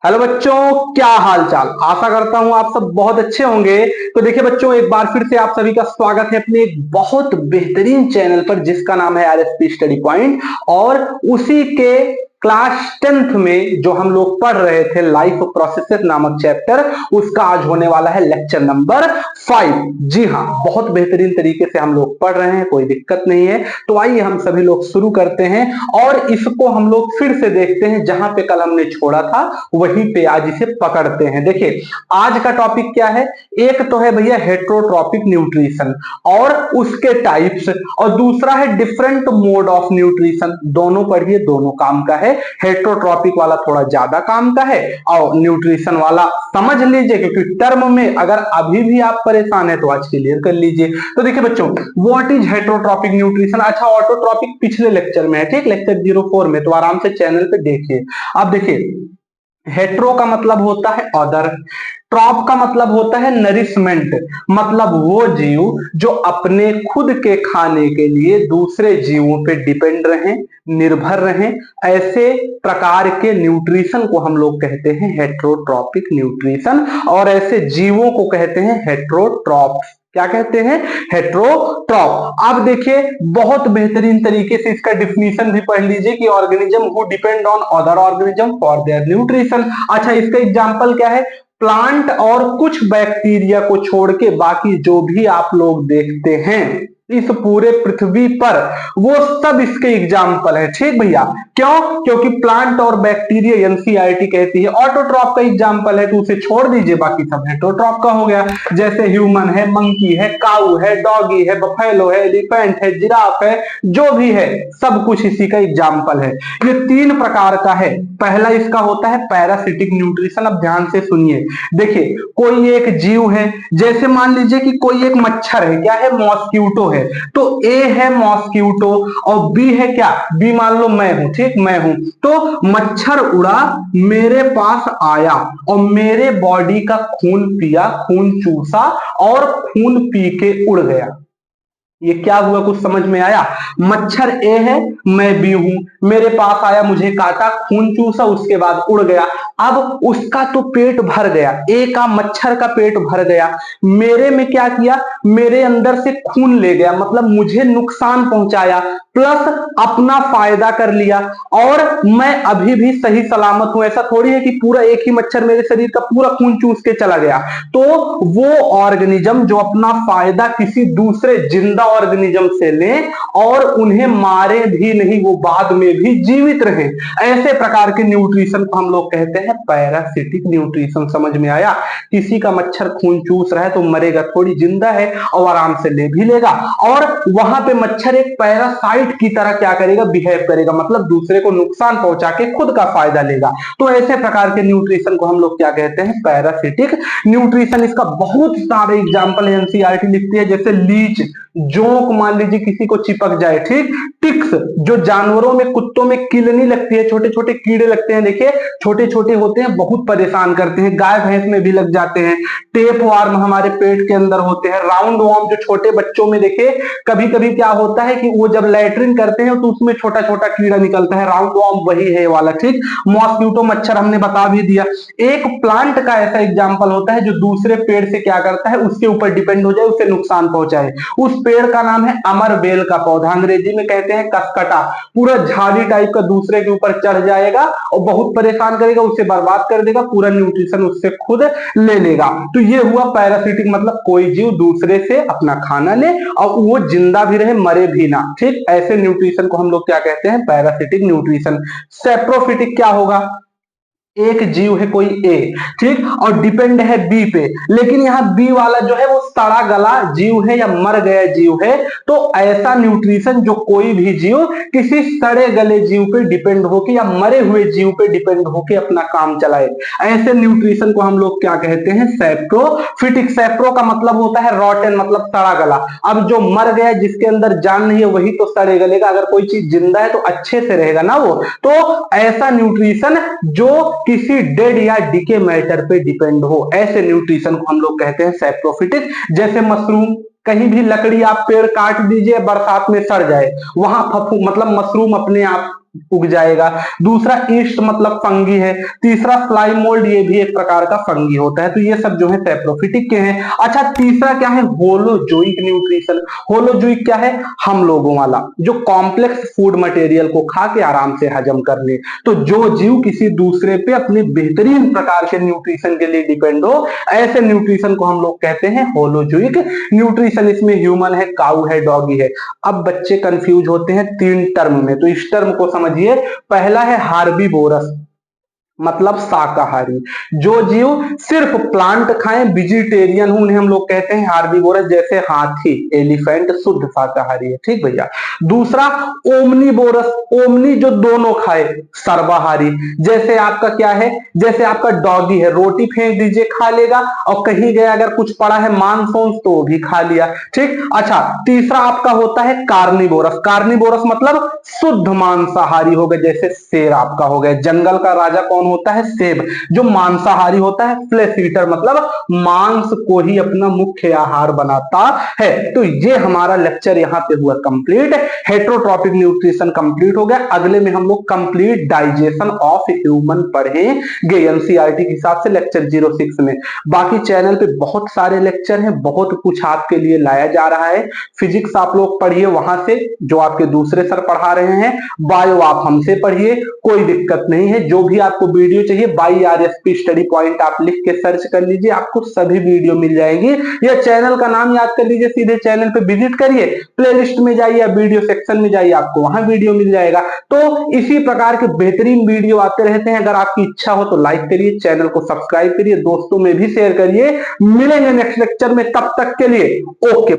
Hello बच्चों, क्या हाल चाल। आशा करता हूं आप सब बहुत अच्छे होंगे। तो देखिए बच्चों, एक बार फिर से आप सभी का स्वागत है अपने एक बहुत बेहतरीन चैनल पर जिसका नाम है आरएसपी स्टडी पॉइंट। और उसी के क्लास 10th में जो हम लोग पढ़ रहे थे लाइफ प्रोसेसेस नामक चैप्टर, उसका आज होने वाला है लेक्चर नंबर 5। जी हाँ, बहुत बेहतरीन तरीके से हम लोग पढ़ रहे हैं, कोई दिक्कत नहीं है। तो आइए हम सभी लोग शुरू करते हैं और इसको हम लोग फिर से देखते हैं, जहां पे कल हमने छोड़ा था वहीं पे आज इसे पकड़ते हैं। देखिए आज का टॉपिक क्या है। एक तो है भैया हेट्रोट्रॉपिक न्यूट्रिशन और उसके टाइप्स, और दूसरा है डिफरेंट मोड ऑफ न्यूट्रिशन। दोनों पढ़िए, दोनों काम का है। हेट्रोट्रॉपिक वाला थोड़ा ज्यादा काम का है और न्यूट्रिशन वाला समझ लीजिए, क्योंकि टर्म में अगर अभी भी आप परेशान है तो आज क्लियर कर लीजिए। तो देखिए बच्चों, व्हाट इज हेट्रोट्रॉपिक न्यूट्रिशन। अच्छा, ऑटोट्रॉपिक पिछले लेक्चर में है, ठीक, लेक्चर 04 में, तो आराम से चैनल पे देखिए। अब देखिए, हेट्रो का मतलब होता है अदर, ट्रॉप का मतलब होता है नरिशमेंट, मतलब वो जीव जो अपने खुद के खाने के लिए दूसरे जीवों पे डिपेंड रहे, निर्भर रहे। ऐसे प्रकार के न्यूट्रिशन को हम लोग कहते हैं हेट्रोट्रॉपिक न्यूट्रिशन, और ऐसे जीवों को कहते हैं हेट्रोट्रॉप्स। क्या कहते हैं? हेट्रोट्रॉप। अब देखिए, बहुत बेहतरीन तरीके से इसका डिफिनीशन भी पढ़ लीजिए कि organism who depend on other organism for their nutrition. अच्छा, इसका एग्जांपल क्या है? प्लांट और कुछ बैक्टीरिया को छोड़ के बाकी जो भी आप लोग देखते हैं इस पूरे पृथ्वी पर, वो सब इसके एग्जाम्पल है। ठीक भैया, क्यों? क्योंकि प्लांट और बैक्टीरिया एनसीईआरटी कहती है ऑटोट्रॉप का एग्जाम्पल है, तो उसे छोड़ दीजिए, बाकी सब हेट्रोट्रॉप का हो गया। जैसे ह्यूमन है, मंकी है, काऊ है, डॉगी है, बफेलो है, एलिफेंट है, जिराफ है, जो भी है सब कुछ इसी का एग्जाम्पल है। ये तीन प्रकार का है। पहला इसका होता है पैरासिटिक न्यूट्रिशन। अब ध्यान से सुनिए, देखिए कोई एक जीव है, जैसे मान लीजिए कि कोई एक मच्छर है, क्या है? मॉस्क्यूटो है। तो ए है मॉस्क्यूटो और बी है क्या? बी मान लो मैं हूं, ठीक, मैं हूं। तो मच्छर उड़ा, मेरे पास आया और मेरे बॉडी का खून पिया, खून चूसा और खून पी के उड़ गया। ये क्या हुआ, कुछ समझ में आया? मच्छर ए है, मैं बी हूं, मेरे पास आया, मुझे काटा, खून चूसा, उसके बाद उड़ गया। अब उसका तो पेट भर गया, ए का, मच्छर का पेट भर गया। मेरे में क्या किया? मेरे अंदर से खून ले गया, मतलब मुझे नुकसान पहुंचाया, प्लस अपना फायदा कर लिया, और मैं अभी भी सही सलामत हूं। ऐसा थोड़ी है कि पूरा एक ही मच्छर मेरे शरीर का पूरा खून चूस के चला गया। तो वो ऑर्गेनिज्म जो अपना फायदा किसी दूसरे जिंदा ऑर्गेनिज्म से ले और उन्हें मारे भी नहीं, वो बाद में भी जीवित रहे, ऐसे प्रकार के न्यूट्रिशन को हम लोग कहते हैं पैरासिटिक न्यूट्रिशन। समझ में आया? किसी का मच्छर खून चूस रहा है तो मरेगा थोड़ी, जिंदा है और आराम से ले भी लेगा, और वहां पे मच्छर एक पैरासाइट की तरह क्या करेगा? बिहेव करेगा, मतलब दूसरे को नुकसान पहुंचा के खुद का फायदा लेगा। तो ऐसे प्रकार के न्यूट्रिशन को हम लोग क्या कहते हैं? Parasitic nutrition. इसका बहुत सारे एग्जाम्पल एनसीईआरटी लिखती है, जैसे लीच, जोंक मान लीजिए किसी को चिपक जाए, ठीक, टिक्स जो जानवरों में, कुत्तों में किलनी लगती है, छोटे छोटे कीड़े लगते हैं, देखिए छोटे छोटे होते हैं, बहुत परेशान करते हैं, गाय भैंस में भी लग जाते हैं। टेप वार्म हमारे पेट के अंदर होते हैं। राउंड वार्म जो छोटे बच्चों में देखिए कभी कभी क्या होता है कि वो जब लैट्रिन करते हैं तो उसमें छोटा छोटा कीड़ा निकलता है, राउंड वार्म वही है वाला, ठीक। मॉस्क्यूटो मच्छर हमने बता भी दिया। एक प्लांट का ऐसा एग्जाम्पल होता है जो दूसरे पेड़ से क्या करता है? उसके ऊपर डिपेंड हो जाए, उसे नुकसान पहुंचाए। उस पेड़ का नाम है अमरबेल का पौधा, अंग्रेजी में कहते हैं कसकटा। पूरा झाड़ी टाइप का दूसरे के ऊपर चढ़ जाएगा और बहुत परेशान करेगा, उसे बर्बाद कर देगा, पूरा न्यूट्रिशन उससे खुद ले लेगा। तो ये हुआ पैरासिटिक, मतलब कोई जीव दूसरे से अपना खाना ले और वो जिंदा भी रहे, मरे भी ना, ठीक। ऐसे न्यूट्रिशन को हम लोग क्या कहते हैं? Parasitic nutrition. सेप्रोफिटिक क्या होगा? एक जीव है कोई ए, ठीक, और डिपेंड है बी पे, लेकिन यहां बी वाला जो है वो सड़ा गला जीव है या मर गया जीव है। तो ऐसा न्यूट्रिशन जो कोई भी जीव किसी सड़े गले जीव पे डिपेंड होके या मरे हुए जीव पे डिपेंड होके अपना काम चलाए, ऐसे न्यूट्रिशन को हम लोग क्या कहते हैं? सेप्रोफिटिक। सेप्रो का मतलब होता है रॉटन, मतलब सड़ा गला। अब जो मर गया, जिसके अंदर जान नहीं है, वही तो सड़े गलेगा। अगर कोई चीज जिंदा है तो अच्छे से रहेगा ना वो। तो ऐसा न्यूट्रिशन जो किसी डेड या डिके मैटर पे डिपेंड हो, ऐसे न्यूट्रिशन को हम लोग कहते हैं सेप्रोफिटिक। जैसे मशरूम, कहीं भी लकड़ी आप पेड़ काट दीजिए, बरसात में सड़ जाए, वहां फफू मतलब मशरूम अपने आप उग जाएगा। दूसरा ईस्ट मतलब फंगी है। तीसरा फ्लाई मोल्ड, ये भी एक प्रकार का फंगी होता है। तो ये सब जो है सैप्रोफिटिक के हैं। अच्छा, तीसरा क्या है? Holozoic nutrition. होलोजोइक क्या है? हम लोगों वाला, जो कॉम्प्लेक्स फूड मटेरियल को खा के आराम से हजम कर ले। तो जो जीव किसी दूसरे पे अपने बेहतरीन प्रकार के न्यूट्रिशन के लिए डिपेंड हो, ऐसे न्यूट्रिशन को हम लोग कहते हैं होलोजोइक न्यूट्रिशन। इसमें ह्यूमन है, काऊ है, डॉगी है। अब बच्चे कंफ्यूज होते हैं 3 टर्म में, तो इस टर्म को समझिए। पहला है हार्बीवोरस, मतलब शाकाहारी। जो जीव सिर्फ प्लांट खाएं, वेजिटेरियन हो, उन्हें हम लोग कहते हैं हार्बीवोरस। जैसे हाथी, एलिफेंट शुद्ध शाकाहारी है। ठीक भैया। दूसरा ओमनीवोरस, ओमनी जो दोनों खाए, सर्वाहारी। जैसे आपका क्या है? जैसे आपका डॉगी है, रोटी फेंक दीजिए खा लेगा, और कहीं गया अगर कुछ पड़ा है मांस तो वो भी खा लिया। ठीक। अच्छा, तीसरा आपका होता है कार्निवोरस। कार्निवोरस मतलब शुद्ध मांसाहारी हो गए, जैसे शेर आपका हो गया। जंगल का राजा कौन होता है? शेर, जो मांसाहारी होता है। फ्लेश ईटर मतलब मांस को ही अपना मुख्य आहार बनाता है। तो ये हमारा लेक्चर यहाँ पे हुआ कंप्लीट। हेटेरोट्रॉपिक न्यूट्रिशन कंप्लीट हो गया। अगले में हम लोग कंप्लीट डाइजेशन ऑफ ह्यूमन पढ़ेंगे एनसीईआरटी के हिसाब से, लेक्चर 06 में। बाकी चैनल पे बहुत सारे लेक्चर हैं, बहुत कुछ आपके लिए लाया जा रहा है। फिजिक्स आप लोग पढ़िए वहां से, जो आपके दूसरे सर पढ़ा रहे हैं। बायो आप हमसे पढ़िए, कोई दिक्कत नहीं है। जो भी आपको वीडियो चाहिए, बाई आरएसपी स्टडी पॉइंट आप लिख के सर्च कर लीजिए, आपको सभी वीडियो मिल जाएगी। या चैनल का नाम याद कर लीजिए, सीधे चैनल पे विजिट करिए, प्लेलिस्ट में जाइए, वीडियो सेक्शन में जाइए, आपको वहां वीडियो मिल जाएगा। तो इसी प्रकार के बेहतरीन वीडियो आते रहते हैं। अगर आपकी इच्छा हो तो लाइक करिए, चैनल को सब्सक्राइब करिए, दोस्तों में भी शेयर करिए। मिलेंगे नेक्स्ट लेक्चर में, तब तक के लिए ओके।